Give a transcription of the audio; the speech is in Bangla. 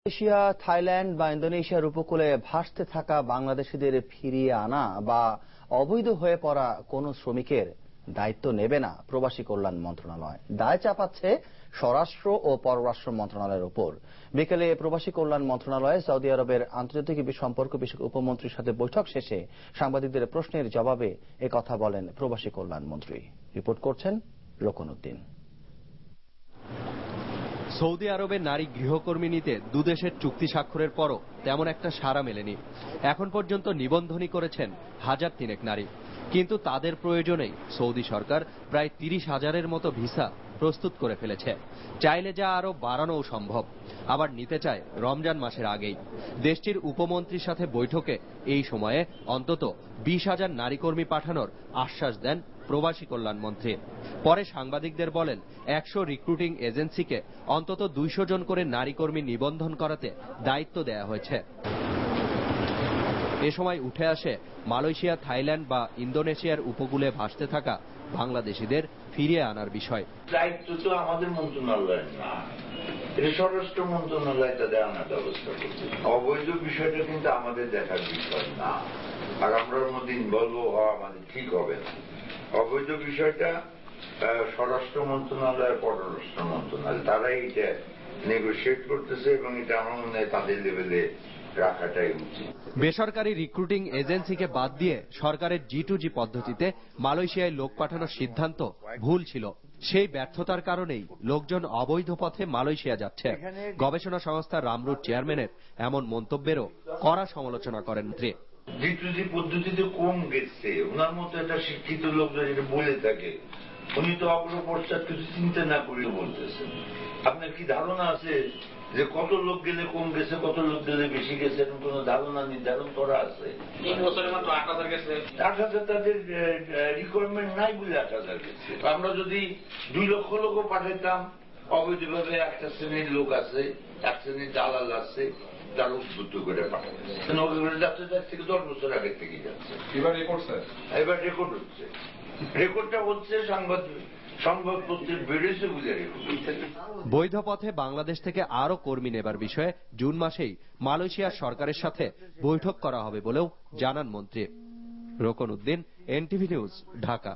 মালয়েশিয়া, থাইল্যান্ড বা ইন্দোনেশিয়ার উপকূলে ভাসতে থাকা বাংলাদেশিদের ফিরিয়ে আনা বা অবৈধ হয়ে পড়া কোনো শ্রমিকের দায়িত্ব নেবে না প্রবাসী কল্যাণ মন্ত্রণালয়। দায় চাপাচ্ছে স্বরাষ্ট্র ও পররাষ্ট্র মন্ত্রণালয়ের উপর। বিকেলে প্রবাসী কল্যাণ মন্ত্রণালয়ে সৌদি আরবের আন্তর্জাতিক সম্পর্ক বিষয়ক উপমন্ত্রীর সাথে বৈঠক শেষে সাংবাদিকদের প্রশ্নের জবাবে একথা বলেন প্রবাসী কল্যাণ মন্ত্রী। রিপোর্ট করছেন রোকন উদ্দিন। সৌদি আরবে নারী গৃহকর্মী নিতে দুদেশের চুক্তি স্বাক্ষরের পরও তেমন একটা সাড়া মেলেনি। এখন পর্যন্ত নিবন্ধনই করেছেন 1003 নারী, কিন্তু তাদের প্রয়োজনেই সৌদি সরকার প্রায় 30,000-এর মতো ভিসা প্রস্তুত করে ফেলেছে। চাইলে যা আরো বাড়ানোও সম্ভব, আবার নিতে চায় রমজান মাসের আগেই। দেশটির উপমন্ত্রীর সাথে বৈঠকে এই সময়ে অন্তত 20,000 নারী কর্মী পাঠানোর আশ্বাস দেন প্রবাসী কল্যাণ মন্ত্রী। পরে সাংবাদিকদের বলেন 100 রিক্রুটিং এজেন্সিকে অন্তত 200 জন করে নারী কর্মী নিবন্ধন করাতে দায়িত্ব দেয়া হয়েছে। এ সময় উঠে আসে মালয়েশিয়া, থাইল্যান্ড বা ইন্দোনেশিয়ার উপকূলে ভাসতে থাকা বাংলাদেশিদের ফিরিয়ে আনার বিষয়। দায়িত্ব তো আমাদের মন্ত্রণালয়ের না, এটা স্বরাষ্ট্র মন্ত্রণালয় তাদের আনার ব্যবস্থা করছে। অবৈধ বিষয়টা কিন্তু আমাদের দেখার বিষয় না, আর আমরা ওর মধ্যে ইনভলভ হওয়া আমাদের ঠিক হবে না। অবৈধ বিষয়টা স্বরাষ্ট্র মন্ত্রণালয়, পররাষ্ট্র মন্ত্রণালয়, তারাই এটা নেগোশিয়েট করতেছে এবং এটা আমার মনে হয় তাদের লেভেলে রাখাটাই উচিত। বেসরকারি রিক্রুটিং এজেন্সিকে বাদ দিয়ে সরকারের G2G পদ্ধতিতে মালয়েশিয়ায় লোক পাঠানোর সিদ্ধান্ত ভুল ছিল। সেই ব্যর্থতার কারণেই লোকজন অবৈধ পথে মালয়েশিয়া যাচ্ছে। গবেষণা সংস্থা রামরুট চেয়ারম্যানের এমন মন্তব্যেরও কড়া সমালোচনা করেন মন্ত্রী। G2G পদ্ধতিতে কম গেছে, ওনার মতো একটা শিক্ষিত লোক যেটা বলে থাকে, উনি তো অগ্রপশ্চাৎ কিছু চিন্তা না করে বলতেছেন। আপনার কি ধারণা আছে যে কত লোক গেলে কম গেছে, কত লোক গেলে বেশি গেছে, এরকম কোন ধারণা নির্ধারণ করা আছে? 3 বছরে মাত্র 8,000 গেছে। 8,000 তাদের রিকোয়ারমেন্ট নাই বলে 8,000 গেছে। আমরা যদি 2 লক্ষ লোকও পাঠাতাম, অবৈধভাবে একটা শ্রেণীর লোক আছে, এক শ্রেণীর দালাল আছে, তার উদ্বুদ্ধ করে পাঠাচ্ছে। যাচ্ছে তার থেকে 10 বছর আগের থেকে যাচ্ছে। এবার রেকর্ড স্যার, এবার রেকর্ড হচ্ছে, রেকর্ডটা হচ্ছে সংবাদপত্রের বেড়েছে বুঝে রেকর্ড। বৈধ পথে বাংলাদেশ থেকে আরো কর্মী নেবার বিষয়ে জুন মাসেই মালয়েশিয়ার সরকারের সাথে বৈঠক করা হবে বলেও জানান মন্ত্রী। রোকন উদ্দিন, NTV নিউজ, ঢাকা।